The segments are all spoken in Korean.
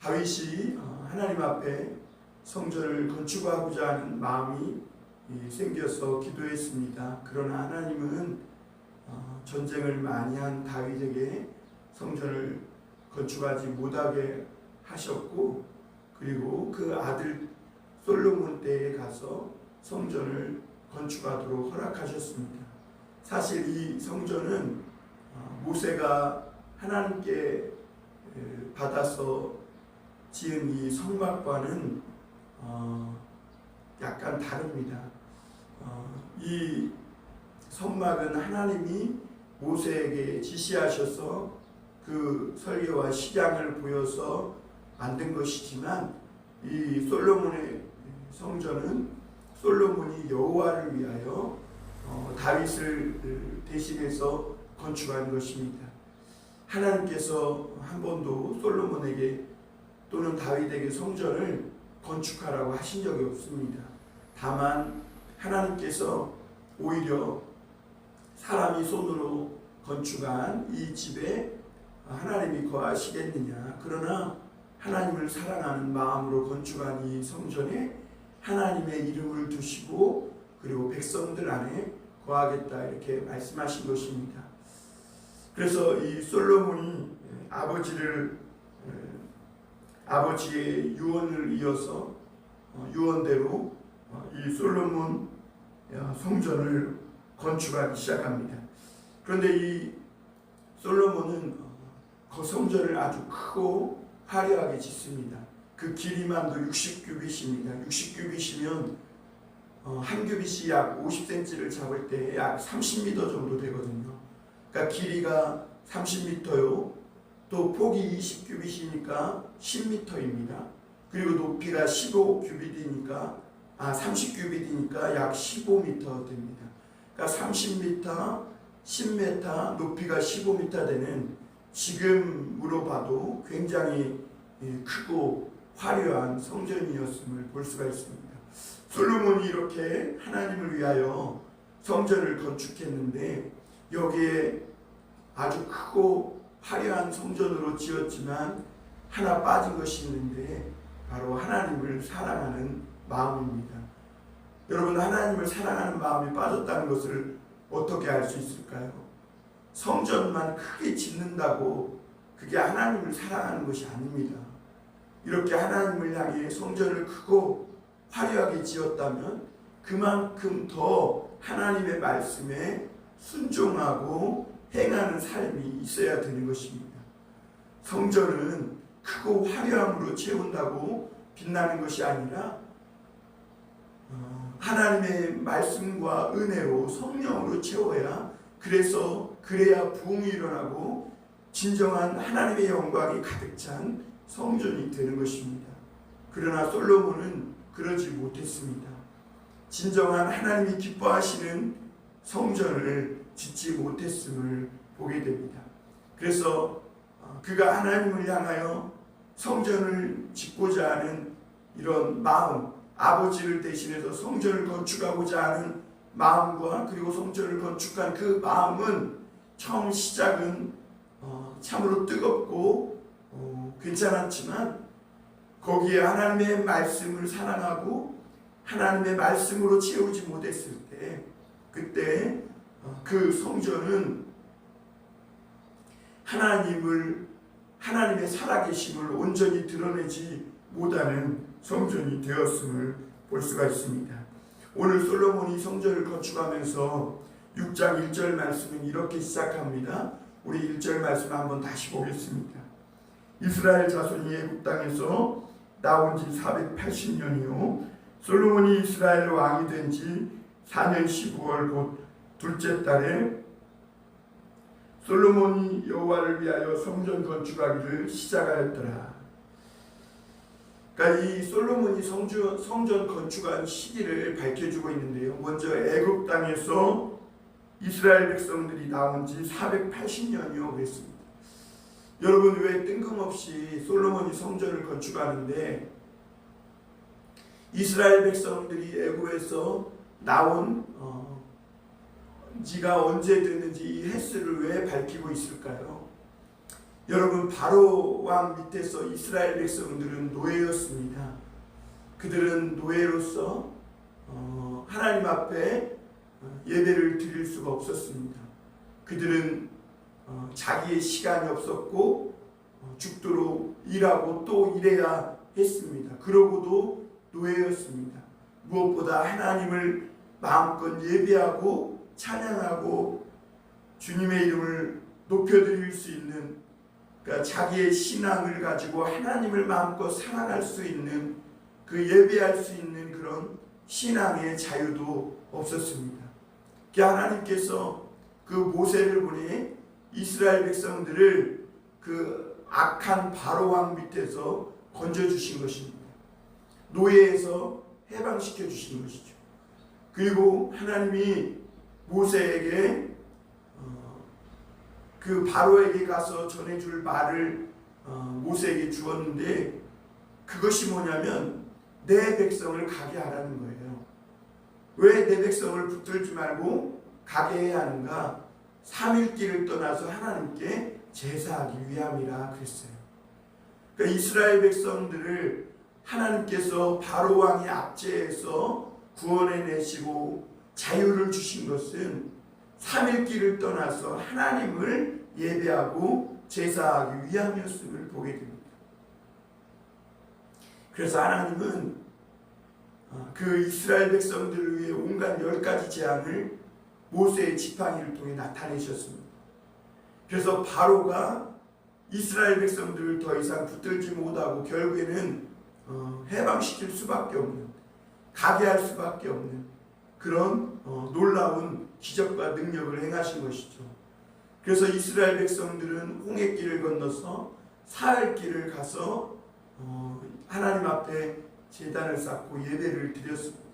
다윗이 하나님 앞에 성전을 건축하고자 하는 마음이 생겨서 기도했습니다. 그러나 하나님은 전쟁을 많이 한 다윗에게 성전을 건축하지 못하게 하셨고, 그리고 그 아들 솔로몬 때에 가서 성전을 건축하도록 허락하셨습니다. 사실 이 성전은 모세가 하나님께 받아서 지은 이 성막과는 약간 다릅니다. 이 성막은 하나님이 모세에게 지시하셔서 그 설계와 식양을 보여서 만든 것이지만, 이 솔로몬의 성전은 솔로몬이 여호와를 위하여 다윗을 대신해서 건축한 것입니다. 하나님께서 한 번도 솔로몬에게 또는 다윗에게 성전을 건축하라고 하신 적이 없습니다. 다만 하나님께서 오히려 사람이 손으로 건축한 이 집에 하나님이 거하시겠느냐, 그러나 하나님을 사랑하는 마음으로 건축한 이 성전에 하나님의 이름을 두시고 그리고 백성들 안에 거하겠다, 이렇게 말씀하신 것입니다. 그래서 이 솔로몬이 아버지의 유언을 이어서 유언대로 이 솔로몬 성전을 건축하기 시작합니다. 그런데 이 솔로몬은 그 성전을 아주 크고 화려하게 짓습니다. 그 길이만도 60규빗입니다. 60규빗이면 한 규빗이 약 50cm를 잡을 때 약 30m 정도 되거든요. 그러니까 길이가 30m요. 또 폭이 20규빗이니까 10m입니다. 그리고 높이가 15규빗이니까 30규빗이니까 약 15m 됩니다. 그러니까 30m, 10m, 높이가 15m 되는, 지금으로 봐도 굉장히 크고 화려한 성전이었음을 볼 수가 있습니다. 솔로몬이 이렇게 하나님을 위하여 성전을 건축했는데, 여기에 아주 크고 화려한 성전으로 지었지만 하나 빠진 것이 있는데, 바로 하나님을 사랑하는 마음입니다. 여러분, 하나님을 사랑하는 마음이 빠졌다는 것을 어떻게 알 수 있을까요? 성전만 크게 짓는다고 그게 하나님을 사랑하는 것이 아닙니다. 이렇게 하나님을 향해 성전을 크고 화려하게 지었다면 그만큼 더 하나님의 말씀에 순종하고 행하는 삶이 있어야 되는 것입니다. 성전은 크고 화려함으로 채운다고 빛나는 것이 아니라 하나님의 말씀과 은혜로 성령으로 채워야, 그래야 부흥이 일어나고 진정한 하나님의 영광이 가득 찬 성전이 되는 것입니다. 그러나 솔로몬은 그러지 못했습니다. 진정한 하나님이 기뻐하시는 성전을 짓지 못했음을 보게 됩니다. 그래서 그가 하나님을 향하여 성전을 짓고자 하는 이런 마음, 아버지를 대신해서 성전을 건축하고자 하는 마음과 그리고 성전을 건축한 그 마음은 처음 시작은 참으로 뜨겁고 괜찮았지만, 거기에 하나님의 말씀을 사랑하고 하나님의 말씀으로 채우지 못했을 때, 그때 그 성전은 하나님의 살아계심을 온전히 드러내지 못하는 성전이 되었음을 볼 수가 있습니다. 오늘 솔로몬이 성전을 건축하면서 6장 1절 말씀은 이렇게 시작합니다. 우리 1절 말씀 한번 다시 보겠습니다. 이스라엘 자손이 애굽 땅에서 나온 지 480년이요 솔로몬이 이스라엘 왕이 된 지 4년 15월 곧 둘째 달에 솔로몬이 여호와를 위하여 성전 건축하기를 시작하였더라. 그러니까 이 솔로몬이 성전 건축한 시기를 밝혀주고 있는데요. 먼저 애굽 땅에서 이스라엘 백성들이 나온 지 480년이요 그랬습니다. 여러분, 왜 뜬금없이 솔로몬이 성전을 건축하는데 이스라엘 백성들이 애굽에서 나온 지가 언제 됐는지 이 횟수를 왜 밝히고 있을까요? 여러분, 바로 왕 밑에서 이스라엘 백성들은 노예였습니다. 그들은 노예로서 하나님 앞에 예배를 드릴 수가 없었습니다. 그들은 자기의 시간이 없었고 죽도록 일하고 또 일해야 했습니다. 그러고도 노예였습니다. 무엇보다 하나님을 마음껏 예배하고 찬양하고 주님의 이름을 높여드릴 수 있는, 그러니까 자기의 신앙을 가지고 하나님을 마음껏 사랑할 수 있는, 그 예배할 수 있는 그런 신앙의 자유도 없었습니다. 하나님께서 그 모세를 보내 이스라엘 백성들을 그 악한 바로 왕 밑에서 건져주신 것입니다. 노예에서 해방시켜 주신 것이죠. 그리고 하나님이 모세에게 그 바로에게 가서 전해줄 말을 모세에게 주었는데, 그것이 뭐냐면 내 백성을 가게 하라는 거예요. 왜 내 백성을 붙들지 말고 가게 해야 하는가? 3일 길을 떠나서 하나님께 제사하기 위함이라 그랬어요. 그러니까 이스라엘 백성들을 하나님께서 바로 왕의 압제에서 구원해내시고 자유를 주신 것은 3일 길을 떠나서 하나님을 예배하고 제사하기 위함이었음을 보게 됩니다. 그래서 하나님은 그 이스라엘 백성들을 위해 온갖 10가지 재앙을 모세의 지팡이를 통해 나타내셨습니다. 그래서 바로가 이스라엘 백성들을 더 이상 붙들지 못하고 결국에는 해방시킬 수밖에 없는, 가게 할 수밖에 없는 그런 놀라운 기적과 능력을 행하신 것이죠. 그래서 이스라엘 백성들은 홍해길을 건너서 사흘길을 가서 하나님 앞에 제단을 쌓고 예배를 드렸습니다.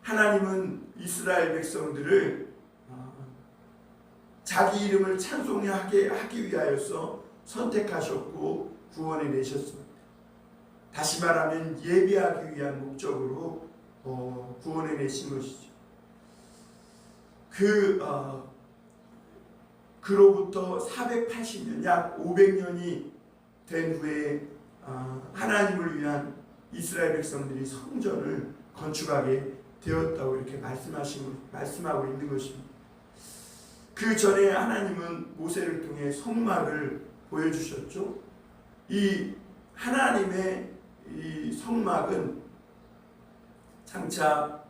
하나님은 이스라엘 백성들을 자기 이름을 찬송하게 하기 위하여서 선택하셨고 구원해 내셨습니다. 다시 말하면 예배하기 위한 목적으로 구원해 내신 것이죠. 그로부터 480년, 약 500년이 된 후에 하나님을 위한 이스라엘 백성들이 성전을 건축하게 되었다고 이렇게 말씀하고 있는 것입니다. 그 전에 하나님은 모세를 통해 성막을 보여주셨죠. 이 하나님의 이 성막은 장차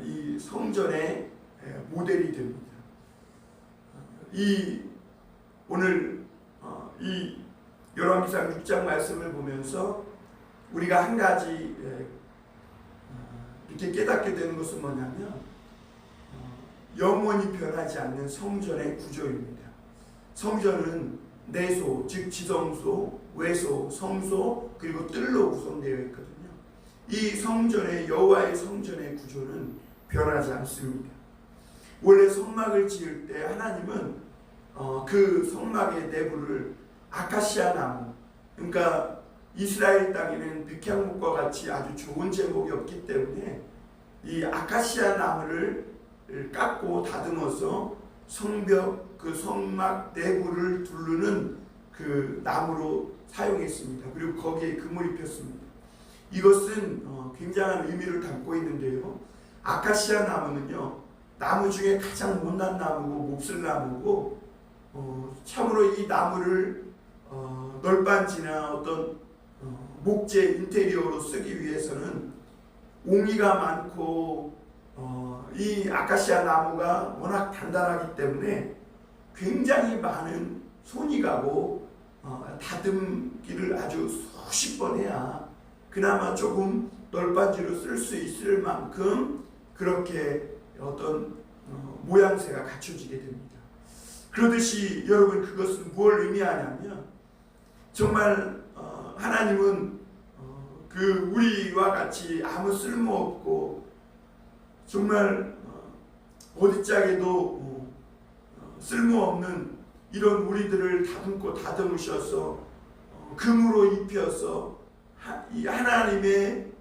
이 성전의 모델이 됩니다. 오늘 이 열왕기상 6장 말씀을 보면서 우리가 한 가지 이렇게 깨닫게 되는 것은 뭐냐면 영원히 변하지 않는 성전의 구조입니다. 성전은 내소, 즉 지성소, 외소, 성소, 그리고 뜰로 구성되어 있거든요. 이 성전의, 여호와의 성전의 구조는 변하지 않습니다. 원래 성막을 지을 때 하나님은 그 성막의 내부를 아카시아 나무, 그러니까 이스라엘 땅에는 백향목과 같이 아주 좋은 제목이 없기 때문에 이 아카시아 나무를 깎고 다듬어서 성벽, 그 성막 내부를 두르는 그 나무로 사용했습니다. 그리고 거기에 금을 입혔습니다. 이것은 굉장한 의미를 담고 있는데요. 아카시아 나무는요, 나무 중에 가장 못난 나무고 몹쓸나무고, 참으로 이 나무를 널빤지나 어떤 목재 인테리어로 쓰기 위해서는 옹이가 많고 이 아카시아 나무가 워낙 단단하기 때문에 굉장히 많은 손이 가고 다듬기를 아주 수십 번 해야 그나마 조금 널빤지로 쓸 수 있을 만큼 그렇게 어떤 모양새가 갖춰지게 됩니다. 그러듯이 여러분, 그것은 무엇을 의미하냐면 정말 하나님은 그 우리와 같이 아무 쓸모없고 정말 어디짝에도 쓸모없는 이런 우리들을 다듬고 다듬으셔서 금으로 입혀서 이 하나님의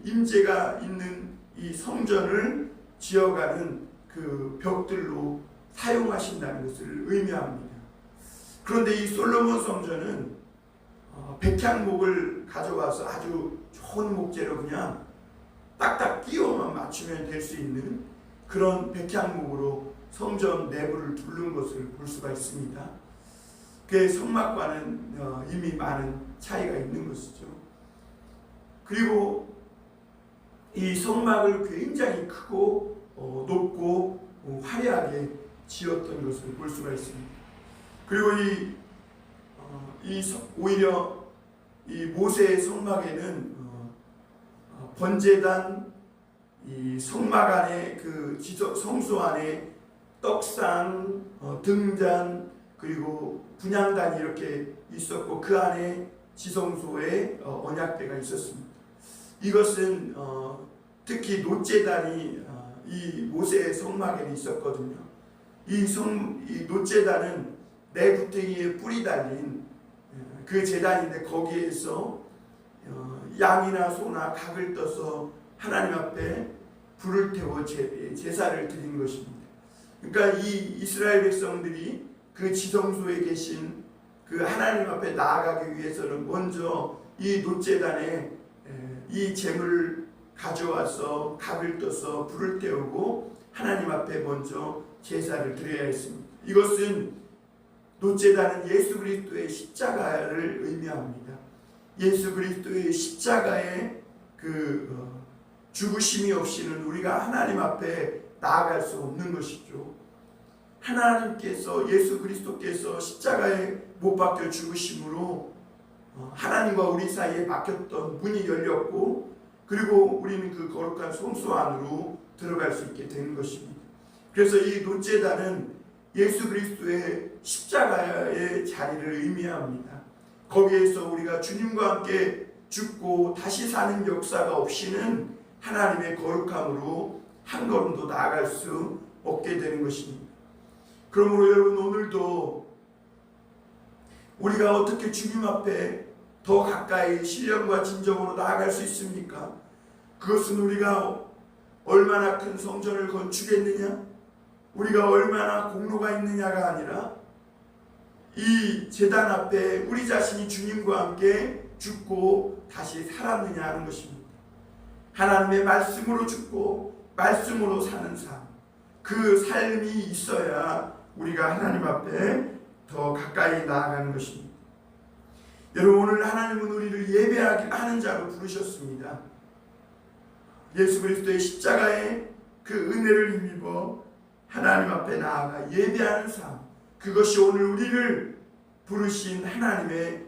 임재가 있는 이 성전을 지어가는 그 벽들로 사용하신다는 것을 의미합니다. 그런데 이 솔로몬 성전은 백향목을 가져와서 아주 좋은 목재로 그냥 딱딱 끼워만 맞추면 될 수 있는 그런 백향목으로 성전 내부를 두른 것을 볼 수가 있습니다. 그 성막과는 이미 많은 차이가 있는 것이죠. 그리고 이 성막을 굉장히 크고 높고 화려하게 지었던 것을 볼 수가 있습니다. 그리고 오히려 이 모세의 성막에는 번제단, 이 성막 안에 그 성소 안에 떡상, 등잔, 그리고 분향단이 이렇게 있었고 그 안에 지성소에 언약궤가 있었습니다. 이것은 특히 놋제단이 이 모세의 성막에는 있었거든요. 이 놋제단은 내구덩이에 뿔이 달린 그 제단인데 거기에서 양이나 소나 각을 떠서 하나님 앞에 불을 태워 제사를 드리는 것입니다. 그러니까 이 이스라엘 백성들이 그 지성소에 계신 그 하나님 앞에 나아가기 위해서는 먼저 이 놋제단에 이 제물을 가져와서 각을 떠서 불을 태우고 하나님 앞에 먼저 제사를 드려야 했습니다. 이것은 놋제단은 예수 그리스도의 십자가를 의미합니다. 예수 그리스도의 십자가의 그 죽으심이 없이는 우리가 하나님 앞에 나아갈 수 없는 것이죠. 하나님께서 예수 그리스도께서 십자가에 못 박혀 죽으심으로 하나님과 우리 사이에 막혔던 문이 열렸고 그리고 우리는 그 거룩한 성소 안으로 들어갈 수 있게 되는 것입니다. 그래서 이 놋제단은 예수 그리스도의 십자가의 자리를 의미합니다. 거기에서 우리가 주님과 함께 죽고 다시 사는 역사가 없이는 하나님의 거룩함으로 한 걸음도 나아갈 수 없게 되는 것입니다. 그러므로 여러분 오늘도 우리가 어떻게 주님 앞에 더 가까이 신령과 진정으로 나아갈 수 있습니까? 그것은 우리가 얼마나 큰 성전을 건축했느냐, 우리가 얼마나 공로가 있느냐가 아니라 이 제단 앞에 우리 자신이 주님과 함께 죽고 다시 살았느냐 하는 것입니다. 하나님의 말씀으로 죽고 말씀으로 사는 삶, 그 삶이 있어야 우리가 하나님 앞에 더 가까이 나아가는 것입니다. 여러분 오늘 하나님은 우리를 예배하게 하는 자로 부르셨습니다. 예수 그리스도의 십자가의 그 은혜를 힘입어 하나님 앞에 나아가 예배하는 삶, 그것이 오늘 우리를 부르신 하나님의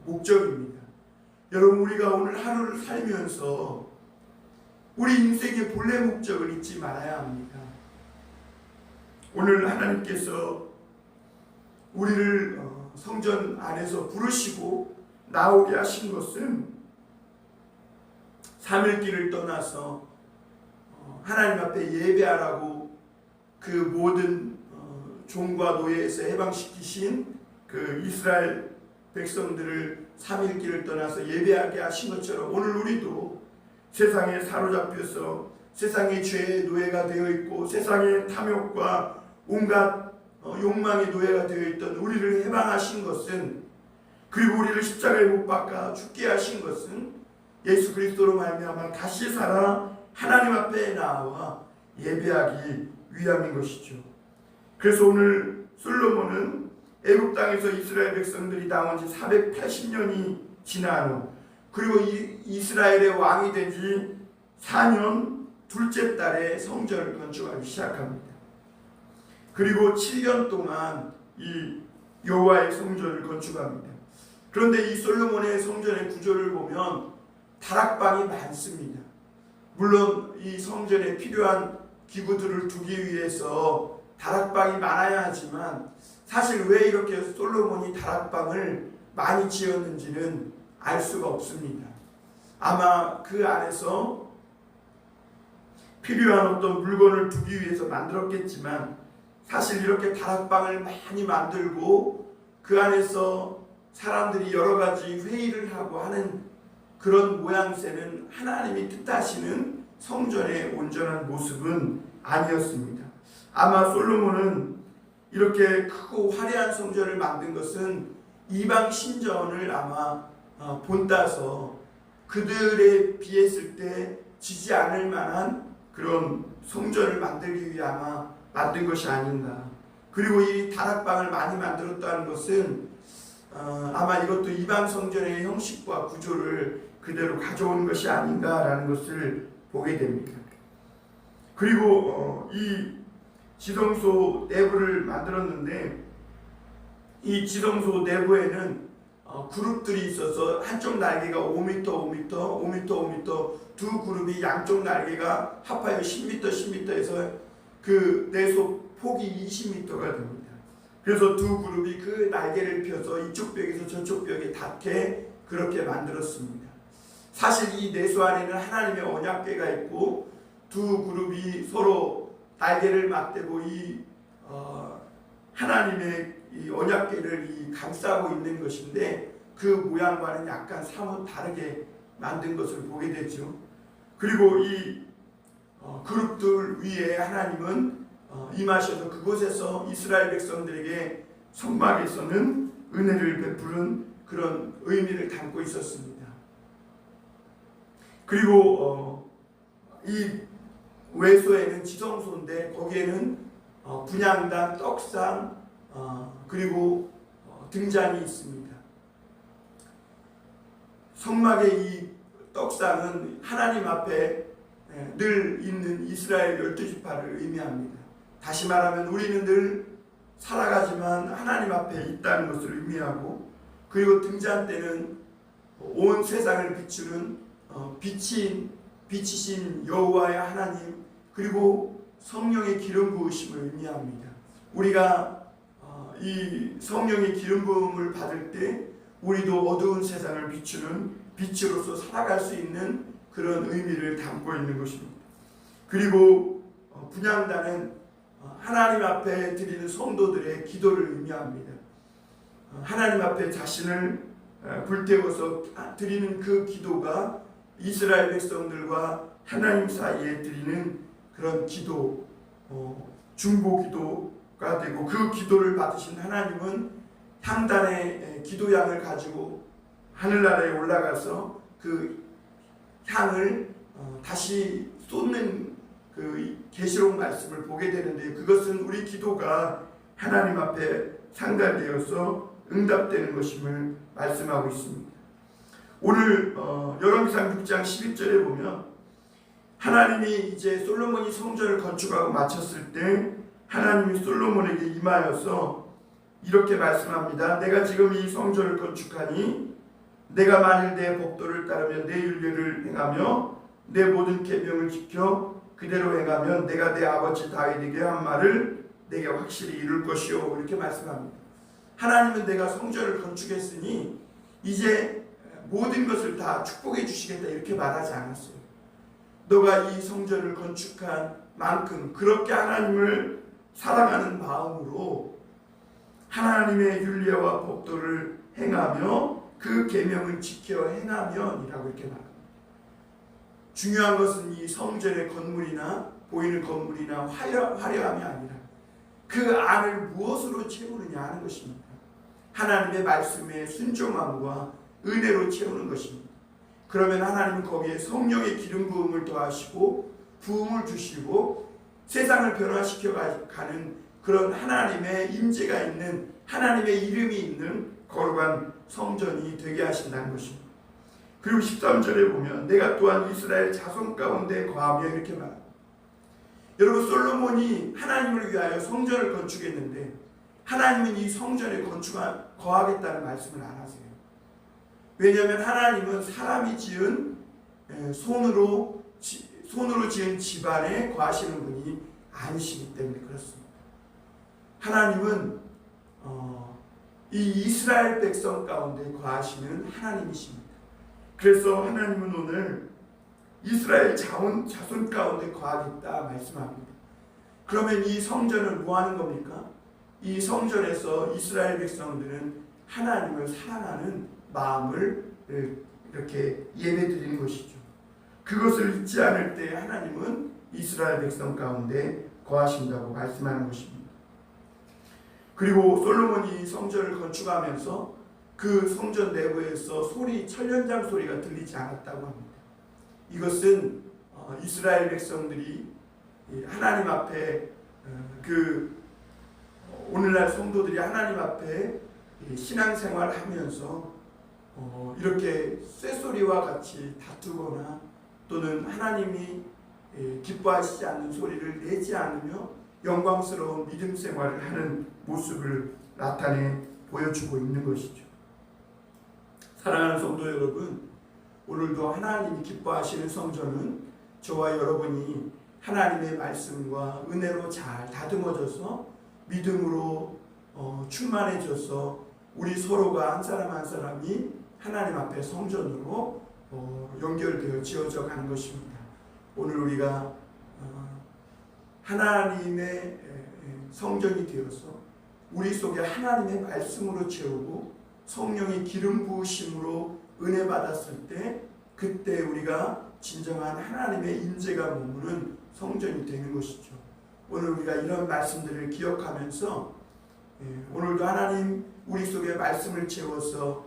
목적입니다. 여러분 우리가 오늘 하루를 살면서 우리 인생의 본래 목적을 잊지 말아야 합니다. 오늘 하나님께서 우리를 성전 안에서 부르시고 나오게 하신 것은 3일 길을 떠나서 하나님 앞에 예배하라고 그 모든 종과 노예에서 해방시키신 그 이스라엘 백성들을 3일 길을 떠나서 예배하게 하신 것처럼 오늘 우리도 세상에 사로잡혀서 세상의 죄의 노예가 되어 있고 세상의 탐욕과 온갖 욕망의 노예가 되어 있던 우리를 해방하신 것은, 그리고 우리를 십자가에 못 박아 죽게 하신 것은 예수 그리스도로 말미암아 다시 살아 하나님 앞에 나와 예배하기 위함인 것이죠. 그래서 오늘 솔로몬은 애굽 땅에서 이스라엘 백성들이 나온 지 480년이 지난 후, 그리고 이스라엘의 왕이 된 지 4년 둘째 달에 성전을 건축하기 시작합니다. 그리고 7년 동안 이 여호와의 성전을 건축합니다. 그런데 이 솔로몬의 성전의 구조를 보면 다락방이 많습니다. 물론 이 성전에 필요한 기구들을 두기 위해서 다락방이 많아야 하지만 사실 왜 이렇게 솔로몬이 다락방을 많이 지었는지는 알 수가 없습니다. 아마 그 안에서 필요한 어떤 물건을 두기 위해서 만들었겠지만 사실 이렇게 다락방을 많이 만들고 그 안에서 사람들이 여러 가지 회의를 하고 하는 그런 모양새는 하나님이 뜻하시는 성전의 온전한 모습은 아니었습니다. 아마 솔로몬은 이렇게 크고 화려한 성전을 만든 것은 이방 신전을 아마 본따서 그들에 비했을 때 지지 않을 만한 그런 성전을 만들기 위해 아마 만든 것이 아닌가. 그리고 이 다락방을 많이 만들었다는 것은 아마 이것도 이방 성전의 형식과 구조를 그대로 가져온 것이 아닌가라는 것을 보게 됩니다. 그리고 이 지성소 내부를 만들었는데 이 지성소 내부에는 그룹들이 있어서 한쪽 날개가 5m, 5m, 5m, 5m 두 그룹이 양쪽 날개가 합하여 10m, 10m에서 그 내소 폭이 20m가 됩니다. 그래서 두 그룹이 그 날개를 펴서 이쪽 벽에서 저쪽 벽에 닿게 그렇게 만들었습니다. 사실 이 내소 안에는 하나님의 언약궤가 있고 두 그룹이 서로 날개를 맞대고 이 하나님의 이 언약궤를 감싸고 있는 것인데 그 모양과는 약간 사뭇 다르게 만든 것을 보게 되죠. 그리고 이 그룹들 위에 하나님은 임하셔서 그곳에서 이스라엘 백성들에게 성막에서는 은혜를 베푸는 그런 의미를 담고 있었습니다. 그리고 이 외소에는 지성소인데 거기에는 분향단, 떡상 그리고 등잔이 있습니다. 성막의 이 떡상은 하나님 앞에 늘 있는 이스라엘 12지파를 의미합니다. 다시 말하면 우리는 늘 살아가지만 하나님 앞에 있다는 것을 의미하고, 그리고 등잔 때는 온 세상을 비추는 빛이신 여호와의 하나님, 그리고 성령의 기름 부으심을 의미합니다. 우리가 이 성령의 기름 부음을 받을 때 우리도 어두운 세상을 비추는 빛으로서 살아갈 수 있는 그런 의미를 담고 있는 것입니다. 그리고 분향단은 하나님 앞에 드리는 성도들의 기도를 의미합니다. 하나님 앞에 자신을 불태워서 드리는 그 기도가 이스라엘 백성들과 하나님 사이에 드리는 그런 기도, 중보 기도가 되고, 그 기도를 받으신 하나님은 향단의 기도향을 가지고 하늘나라에 올라가서 그 향을 다시 쏟는 그 계시록 말씀을 보게 되는데, 그것은 우리 기도가 하나님 앞에 상달되어서 응답되는 것임을 말씀하고 있습니다. 오늘 열왕기상 6장 11절에 보면 하나님이 이제 솔로몬이 성전을 건축하고 마쳤을 때 하나님이 솔로몬에게 임하여서 이렇게 말씀합니다. 내가 지금 이 성전을 건축하니 내가 만일 내 법도를 따르며 내 율례를 행하며 내 모든 계명을 지켜 그대로 행하면 내가 내 아버지 다윗에게 한 말을 내게 확실히 이룰 것이요, 이렇게 말씀합니다. 하나님은 내가 성전을 건축했으니 이제 모든 것을 다 축복해 주시겠다, 이렇게 말하지 않았어요. 너가 이 성전을 건축한 만큼 그렇게 하나님을 사랑하는 마음으로 하나님의 율례와 법도를 행하며 그 계명을 지켜 행하면이라고 이렇게 말합니다. 중요한 것은 이 성전의 건물이나 보이는 건물이나 화려함이 아니라 그 안을 무엇으로 채우느냐 하는 것입니다. 하나님의 말씀에 순종함과 은혜로 채우는 것입니다. 그러면 하나님은 거기에 성령의 기름 부음을 더하시고 부음을 주시고 세상을 변화시켜 가는 그런 하나님의 임재가 있는, 하나님의 이름이 있는 거룩한 성전이 되게 하신다는 것입니다. 그리고 13절에 보면 내가 또한 이스라엘 자손 가운데 거하며, 이렇게 말합니다. 여러분, 솔로몬이 하나님을 위하여 성전을 건축했는데 하나님은 이 성전에 거하겠다는 말씀을 안 하세요. 왜냐하면 하나님은 사람이 지은 손으로 지은 집안에 거하시는 분이 아니시기 때문에 그렇습니다. 하나님은 이 이스라엘 백성 가운데 거하시는 하나님이십니다. 그래서 하나님은 오늘 이스라엘 자손 가운데 거하겠다 말씀합니다. 그러면 이 성전은 뭐 하는 겁니까? 이 성전에서 이스라엘 백성들은 하나님을 사랑하는 마음을 이렇게 예배드리는 것이죠. 그것을 잊지 않을 때 하나님은 이스라엘 백성 가운데 거하신다고 말씀하는 것입니다. 그리고 솔로몬이 성전을 건축하면서 그 성전 내부에서 천연장 소리가 들리지 않았다고 합니다. 이것은 이스라엘 백성들이 하나님 앞에 오늘날 성도들이 하나님 앞에 신앙생활을 하면서 이렇게 쇠소리와 같이 다투거나 또는 하나님이 기뻐하시지 않는 소리를 내지 않으며 영광스러운 믿음 생활을 하는 모습을 나타내 보여주고 있는 것이죠. 사랑하는 성도 여러분, 오늘도 하나님이 기뻐하시는 성전은 저와 여러분이 하나님의 말씀과 은혜로 잘 다듬어져서 믿음으로 충만해져서 우리 서로가 한 사람 한 사람이 하나님 앞에 성전으로 연결되어 지어져 가는 것입니다. 오늘 우리가 하나님의 성전이 되어서 우리 속에 하나님의 말씀으로 채우고 성령의 기름 부으심으로 은혜 받았을 때 그때 우리가 진정한 하나님의 임재가 머무는 성전이 되는 것이죠. 오늘 우리가 이런 말씀들을 기억하면서 오늘도 하나님 우리 속에 말씀을 채워서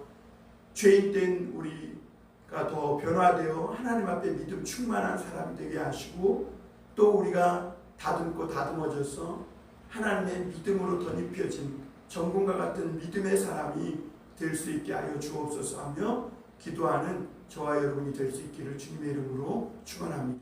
죄인된 우리가 더 변화되어 하나님 앞에 믿음 충만한 사람이 되게 하시고 또 우리가 다듬고 다듬어져서 하나님의 믿음으로 덧입혀진 정금과 같은 믿음의 사람이 될 수 있게 하여 주옵소서 하며 기도하는 저와 여러분이 될 수 있기를 주님의 이름으로 축원합니다.